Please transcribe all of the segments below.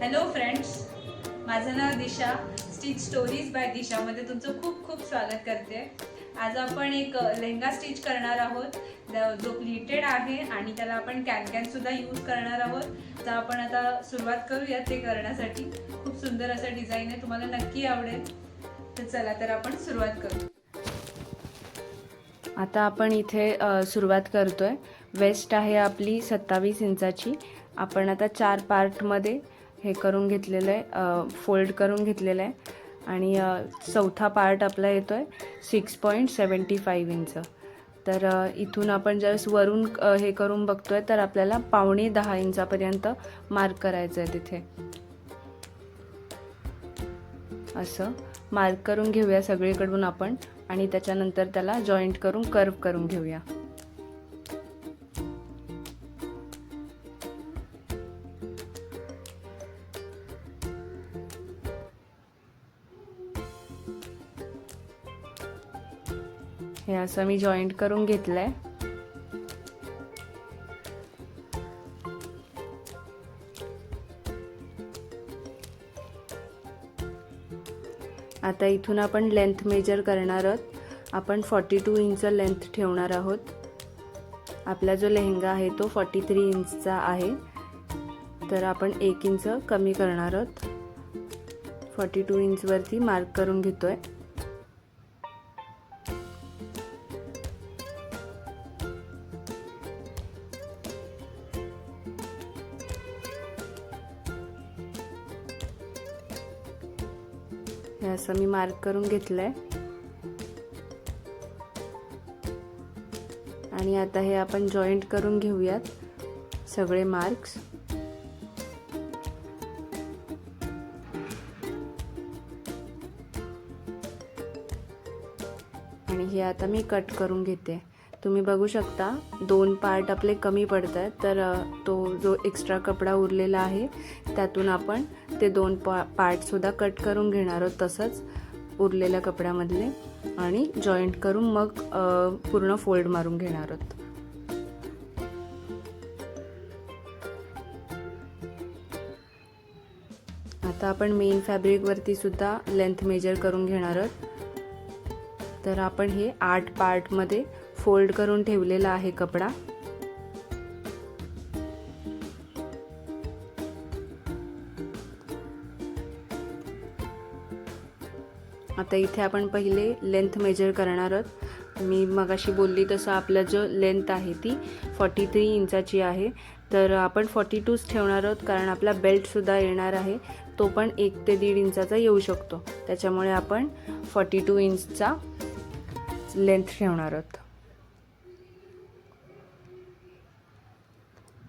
Hello friends, माझं नाव दिशा. Stitch stories bye दिशामध्ये तुमचं खूप खूप स्वागत करते. आज आपण एक लेहंगा स्टिच करणार आहोत जो प्लीटेड आहे आणि त्याला आपण कॅनकॅनसुद्धा यूज करणार आहोत. तर आपण आता सुरुवात करूया ते करण्यासाठी. खूप सुंदर असं डिझाईन आहे, तुम्हाला नक्की आवडेल. तर चला तर आपण सुरुवात करू. आता आपण इथे सुरुवात करतोय. वेस्ट आहे आपली 27 इंचाची. आपण आता 4 पार्टमध्ये हे करून घेतलेलं आहे, फोल्ड करून घेतलेलं आहे आणि चौथा पार्ट आपला येतोय 6.75 इंच. तर इथून आपण जस्ट वरून हे करून बघतोय तर आपल्याला 9.25 इंचापर्यंत मार्क करायचं आहे. तिथे असं मार्क करून घेऊया सगळीकडून आपण आणि त्याच्यानंतर त्याला जॉईंट करून कर्व करून घेऊया. हे असं मी जॉईंट करून घेतलंय. आता इथून आपण लेंथ मेजर करणार आहोत. आपण 42 इंच लेंथ ठेवणार आहोत. आपला जो लेहंगा आहे तो 43 इंचचा आहे, तर आपण 1 इंच कमी करणार आहोत. 42 इंचवरती मार्क करून घेतोय. हे असं मी मार्क करून घेतलंय आणि आता हे आपण जॉईंट करून घेऊयात सगळे मार्क्स. आणि हे आता मी कट करून घेते. तुम्ही बघू शकता 2 पार्ट आपले कमी पडत आहेत, तर तो जो एक्स्ट्रा कपडा उरलेला आहे त्यातून आपण ते 2 पार्टसुद्धा कट करून घेणार आहोत तसंच उरलेल्या कपड्यामधले आणि जॉईंट करून मग पूर्ण फोल्ड मारून घेणार आहोत. आता आपण मेन फॅब्रिकवरती सुद्धा लेंथ मेजर करून घेणार आहोत. तर आपण हे 8 पार्टमध्ये फोल्ड करून ठेवलेला आहे कपडा. आता इथे आपण पहिले लेंथ मेजर करणार आहोत. मी मगाशी बोलली तसं आपला जो लेंथ आहे ती 43 इंचाची आहे, तर आपण 42च ठेवणार आहोत कारण आपला बेल्टसुद्धा येणार आहे तो पण 1 ते 1.5 इंचाचा येऊ शकतो. त्याच्यामुळे आपण 42 इंचचा लेंथ ठेवणार आहोत.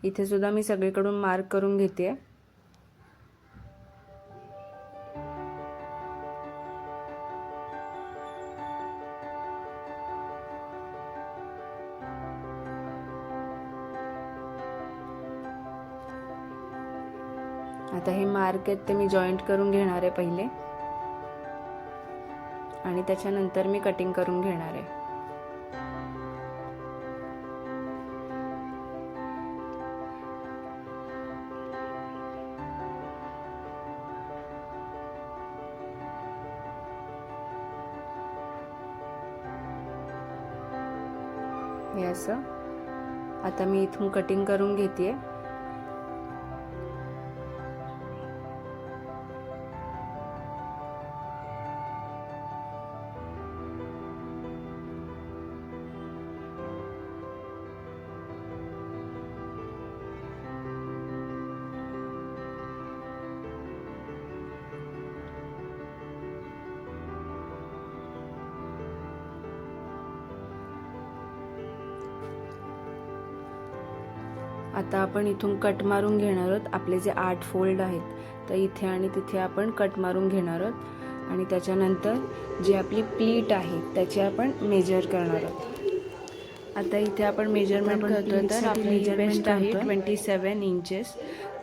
इथे सुद्धा मी सगळीकडून मार्क करून घेते. आता हे मार्क आहेत ते मी जॉईंट करून घेणार आहे पहिले आणि त्याच्यानंतर मी कटिंग करून घेणार आहे. हे असं आता मी इथून कटिंग करून घेते. आता आपण इथून कट मारून घेणार आहोत. आपले जे 8 फोल्ड आहेत तर इथे आणि तिथे आपण कट मारून घेणार आहोत आणि त्याच्यानंतर जी आपली प्लीट आहे त्याची आपण मेजर करणार आहोत. आता इथे आपण मेजरमेंट करतोय तर आपली मेजरमेंट आहे 27 इंचेस.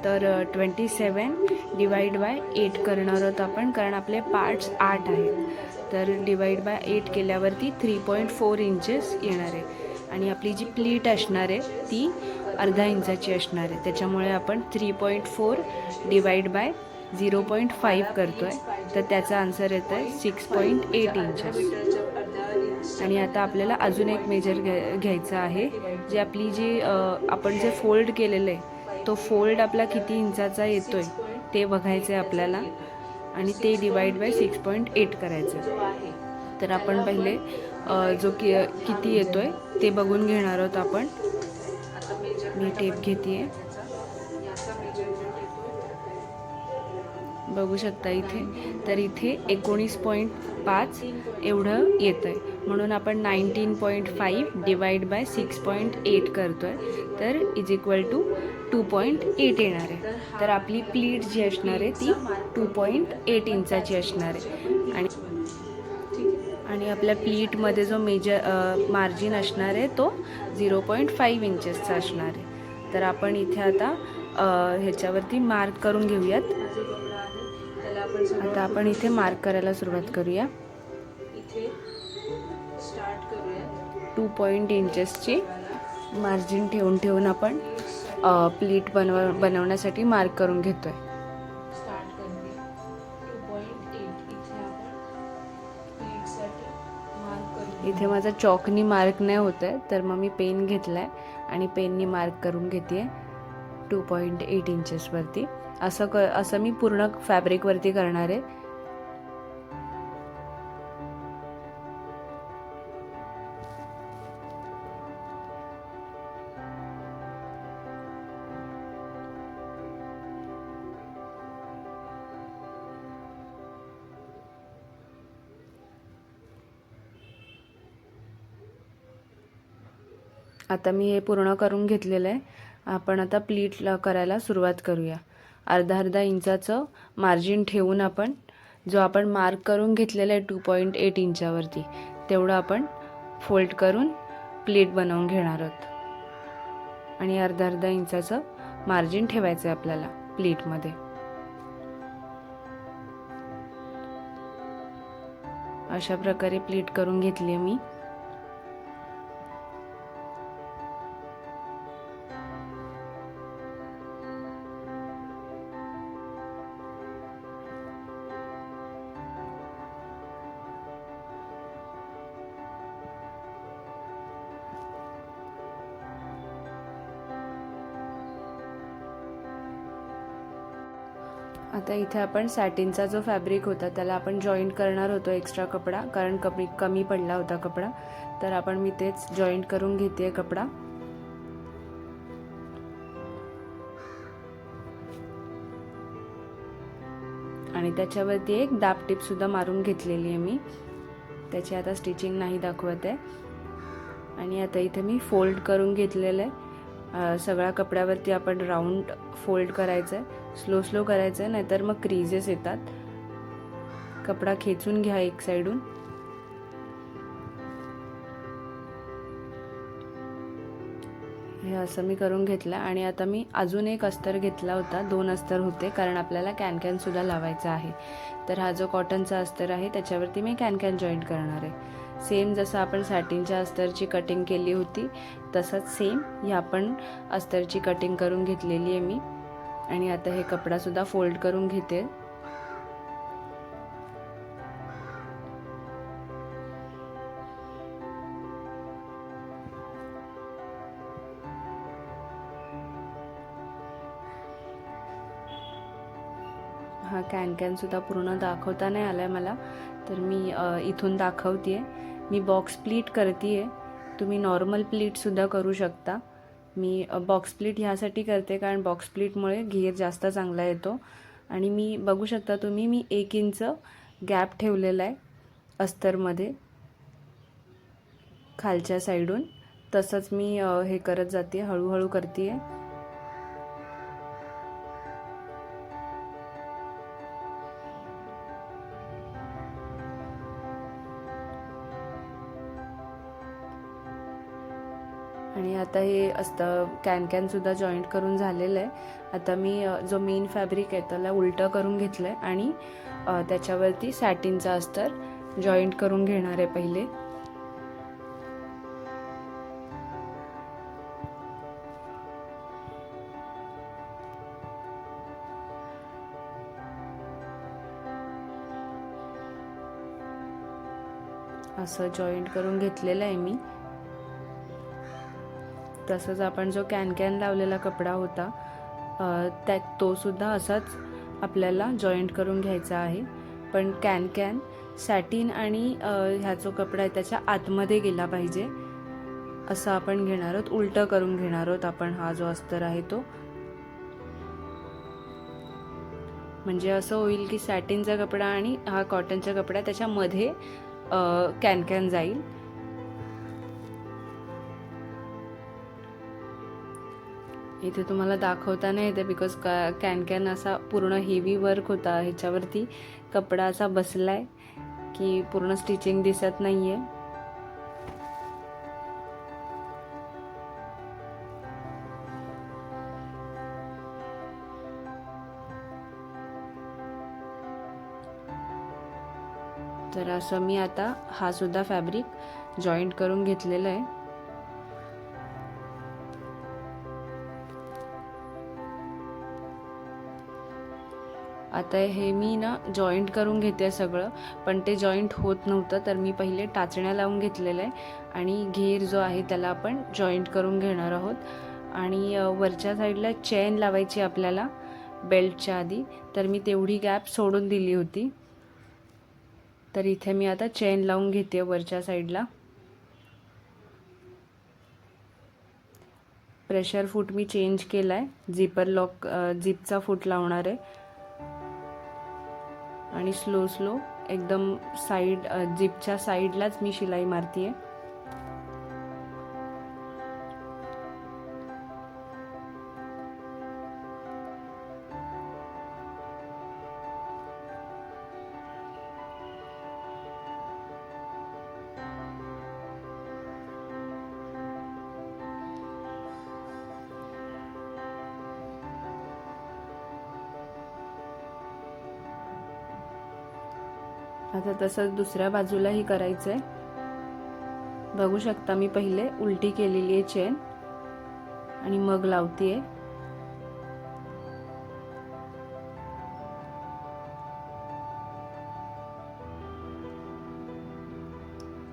तर 27 डिवाइड बाय 8 करणार आहोत आपण, कारण आपले पार्ट्स 8 आहेत. तर डिवाइड बाय 8 केल्यावरती 3.4 इंचेस येणार आहे आणि आपली जी प्लीट असणार आहे ती अर्धा इंचाची असणार आहे. त्याच्यामुळे आपण 3.4 डिवाइड बाय 0.5 करतो आहे, तर त्याचा आन्सर येतं आहे 6.8 इंचेस. आणि आता आपल्याला अजून एक मेजर घ्यायचं आहे, जे आपली जी आपण जे फोल्ड केलेलं आहे तो फोल्ड आपला किती इंचाचा येतो आहे ते बघायचं आहे आपल्याला, आणि ते डिवाइड बाय 6.8 करायचं. तर आपण पहिले जो किती येतो आहे ते बघून घेणार आहोत आपण. मी टेप घेते आहे, बघू शकता इथे. तर इथे 19.5 एवढं येतं आहे, म्हणून आपण 19.5 डिवाइड बाय 6.8 करतो आहे, तर इज इक्वल टू 2.8 येणार आहे. तर आपली प्लीट जी असणार आहे ती 2.8 इंचाची असणार आहे. आणि आपल्या प्लीटमध्ये जो मार्जिन असणार आहे तो 0.5 इंचेसचा असणार आहे. तर आपण इथे आता ह्याच्यावरती मार्क करून घेऊयात. आता आपण इथे मार्क करायला सुरुवात करूया. इथे स्टार्ट करूया. 2 इंचेसची मार्जिन ठेवून आपण प्लीट बनवण्यासाठी मार्क करून घेतोय. स्टार्ट करूया 2.8. इथे आपण प्लीटसाठी मार्क करू. इथे माझा चॉकनी मार्क नाही होत आहे, तर मग मी पेन घेतलाय आणि पेननी मार्क करून घेते 2.8 इंचेसवरती. असं मी पूर्ण फॅब्रिकवरती करणार आहे. आता मी हे पूर्ण करून घेतलेलं आहे. आपण आता प्लीट करायला सुरुवात करूया. अर्धा इंचाचं मार्जिन ठेवून आपण जो आपण मार्क करून घेतलेला आहे 2.8 इंचावरती तेवढं आपण फोल्ड करून प्लीट बनवून घेणार आहोत. आणि अर्धा इंचाचं मार्जिन ठेवायचं आहे आपल्याला प्लीटमध्ये. अशा प्रकारे प्लीट करून घेतली आहे मी. आता इथे आपण सॅटिनचा जो फॅब्रिक होता त्याला आपण जॉईंट करणार होतो एक्स्ट्रा कपडा, कारण कमी पडला होता कपडा, तर आपण मी तेच जॉईंट करून घेते कपडा. आणि त्याच्यावरती एक दाब टिप सुद्धा मारून घेतलेली आहे मी. त्याची आता स्टिचिंग नाही दाखवत आहे. आणि आता इथे मी फोल्ड करून घेतलेलं आहे. सगळ्या कपड्यावरती आपण राऊंड फोल्ड करायचं आहे. स्लो करायचं आहे, नाहीतर मग क्रीजेस येतात. कपडा खेचून घ्या एक साईडून. हे असं मी करून घेतलं. आणि आता मी अजून एक अस्तर घेतला होता, 2 अस्तर होते, कारण आपल्याला कॅन सुद्धा लावायचा आहे. तर हा जो कॉटनचा अस्तर आहे त्याच्यावरती मी कॅन जॉईंट करणार आहे. सेम जसं आपण सॅटिनच्या अस्तरची कटिंग केली होती तसंच सेम ह्या पण अस्तरची कटिंग करून घेतलेली आहे मी. आणि आता हे कपडा सुद्धा फोल्ड करून घेते. हा कॅन सुद्धा पूर्ण दाखवता नाही आलाय मला, तर मी इथून दाखवते. मी बॉक्स प्लीट करते. तुम्ही नॉर्मल प्लीट सुद्धा करू शकता. मी बॉक्स प्लीट ह्यासाठी करते कारण बॉक्स प्लीटमुळे घेर जास्त चांगला येतो. आणि मी बघू शकता तुम्ही, मी 1 इंच गॅप ठेवलेला आहे अस्तरमध्ये खालच्या साईडून. तसंच मी हे करत जाते, हळूहळू करते. आणि आता हे कॅन सुद्धा जॉईंट करून झालेलं आहे. आता मी जो मेन फॅब्रिक आहे त्याला उलटं करून घेतलं आहे आणि त्याच्यावरती सॅटिनचा अस्तर जॉईंट करून घेणार आहे पहिले. असं जॉईंट करून घेतलेलं आहे मी. तसंच आपण जो कॅन लावलेला कपडा होता तो सुद्धा असाच आपल्याला जॉईंट करून घ्यायचा आहे. पण कॅन सॅटिन आणि ह्या जो कपडा आहे त्याच्या आतमध्ये गेला पाहिजे असं आपण घेणार आहोत. उलटं करून घेणार आहोत आपण हा जो अस्तर आहे तो. म्हणजे असं होईल की सॅटिनचा कपडा आणि हा कॉटनचा कपडा त्याच्यामध्ये कॅन जाईल. इथे तुम्हाला दाखवता नाही येते बिकॉज कॅन असा पूर्ण हेवी वर्क होता, ह्याच्यावरती कपडा असा बसलाय की पूर्ण स्टिचिंग दिसत नाहीये. तर असं मी आता हा सुद्धा फॅब्रिक जॉईंट करून घेतलेला आहे. आता हे मी ना जॉईंट करून घेते सगळं, पण ते जॉईंट होत नव्हतं, तर मी पहिले टाचण्या लावून घेतलेलं आहे आणि घेर जो आहे त्याला आपण जॉईंट करून घेणार आहोत. आणि वरच्या साईडला चेन लावायची आपल्याला बेल्टच्या आधी, तर मी तेवढी गॅप सोडून दिली होती. तर इथे मी आता चेन लावून घेते वरच्या साईडला. प्रेशर फूट मी चेंज केला आहे, झिपर लॉक झिपचा फूट लावणार आहे. आणि स्लो एकदम साईड झिपच्या साईडलाच मी शिलाई मारते आहे. आता तसंच दुसऱ्या बाजूलाही करायचं आहे. बघू शकता मी पहिले उलटी केलेली आहे चेन आणि मग लावते आहे.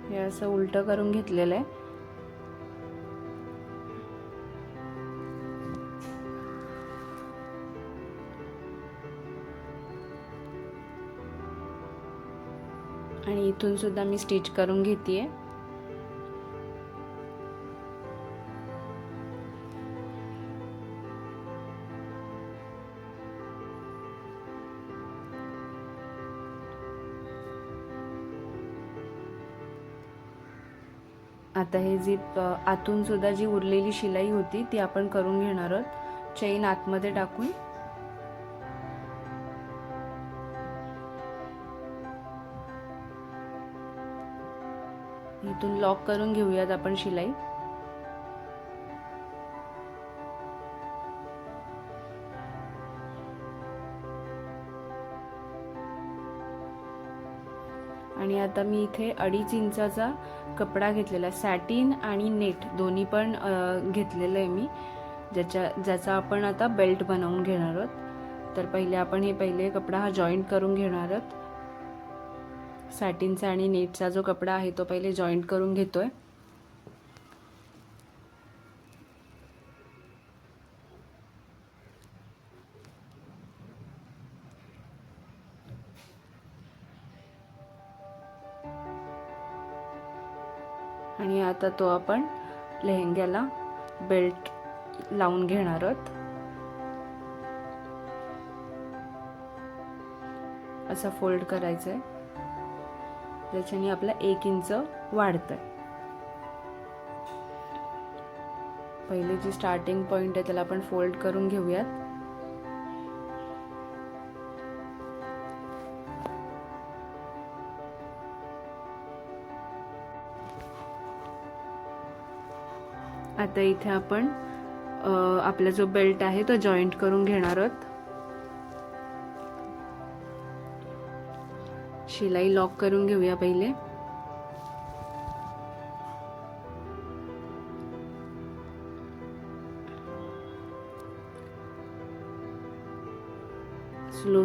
हे असं उलटं करून घेतलेलं आहे. आणि इथून सुद्धा मी स्टिच करून घेते आहे. आता हे जी आतून सुद्धा जी उरलेली शिलाई होती ती आपण करून घेणार आहोत, चेन आतमध्ये टाकून. इथून लॉक करून घेऊयात आपण शिलाई. आणि आता मी इथे 2.5 इंचाचा कपडा घेतलेला, सॅटिन आणि नेट दोन्ही पण घेतलेलं आहे मी, ज्याचा आपण आता बेल्ट बनवून घेणार आहोत. तर पहिले आपण पहिले कपडा हा जॉईंट करून घेणार आहोत. सॅटिनचा आणि नेटचा जो कपडा आहे तो पहिले जॉईंट करून घेतोय. आणि आता तो आपण लेहंग्याला बेल्ट लावून घेणार आहोत. असा फोल्ड करायचा आहे, त्याच्याने आपला 1 इंच वाढतंय. पहिले जी स्टार्टिंग पॉइंट आहे त्याला आपण फोल्ड करून घेऊयात. आता इथे आपण आपला जो बेल्ट आहे तो जॉईंट करून घेणार आहोत. शिलाई लॉक करून घेऊया पहिले.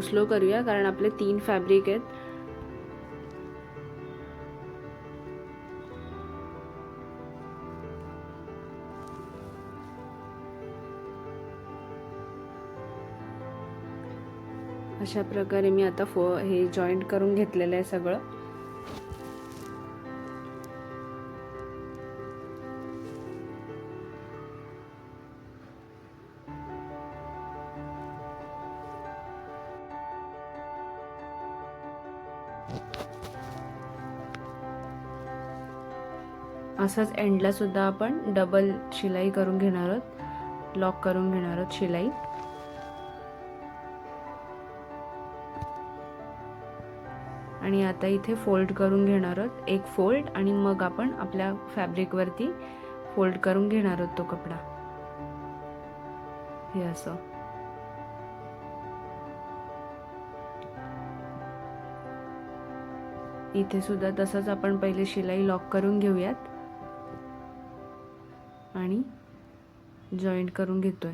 स्लो करूया कारण आपले 3 फॅब्रिक आहेत. अशा प्रकारे मी आता हे जॉईंट करून घेतलेलं आहे सगळं. असंच एंडला सुद्धा आपण डबल शिलाई करून घेणार आहोत, लॉक करून घेणार आहोत शिलाई. आणि आता इथे फोल्ड करून घेणार आहोत, एक फोल्ड, आणि मग आपण आपल्या फॅब्रिकवरती फोल्ड करून घेणार आहोत तो कपडा. हे असं. इथे सुद्धा तसंच आपण पहिले शिलाई लॉक करून घेऊयात आणि जॉईंट करून घेतोय.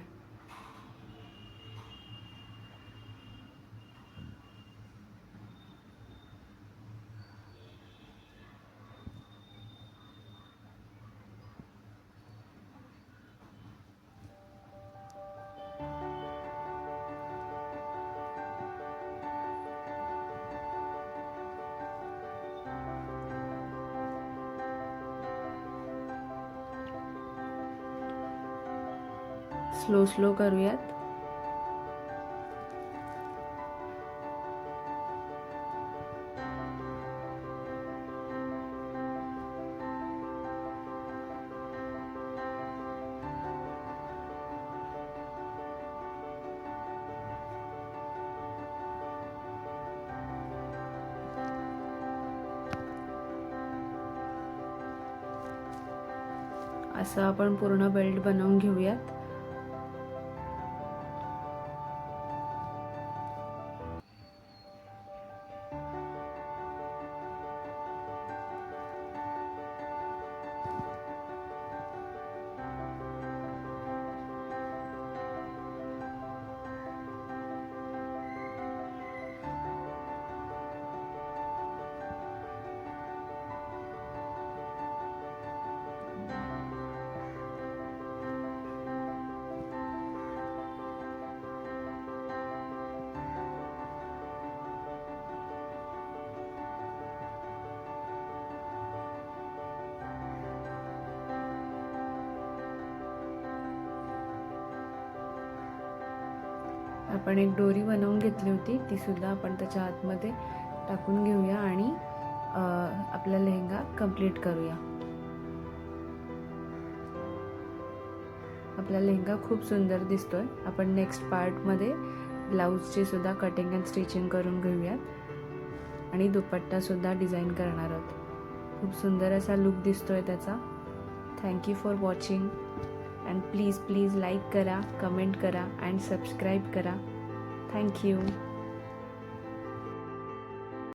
स्लो स्लो करूयात. असं आपण पूर्ण बेल्ट बनवून घेऊयात. आपण एक दोरी बनवून घेतली होती, ती सुद्धा आपण त्याच्या आतमध्ये टाकून घेऊया आणि आपला लेहंगा कंप्लीट करूया. आपला लेहंगा खूप सुंदर दिसतोय. आपण नेक्स्ट पार्टमध्ये ब्लाऊजची सुद्धा कटिंग अँड स्टिचिंग करून घेऊयात आणि दुपट्टा सुद्धा डिझाईन करणार आहोत. खूप सुंदर असा लुक दिसतोय त्याचा. Thank you for watching and please like करा, कमेंट करा and subscribe करा. Thank you.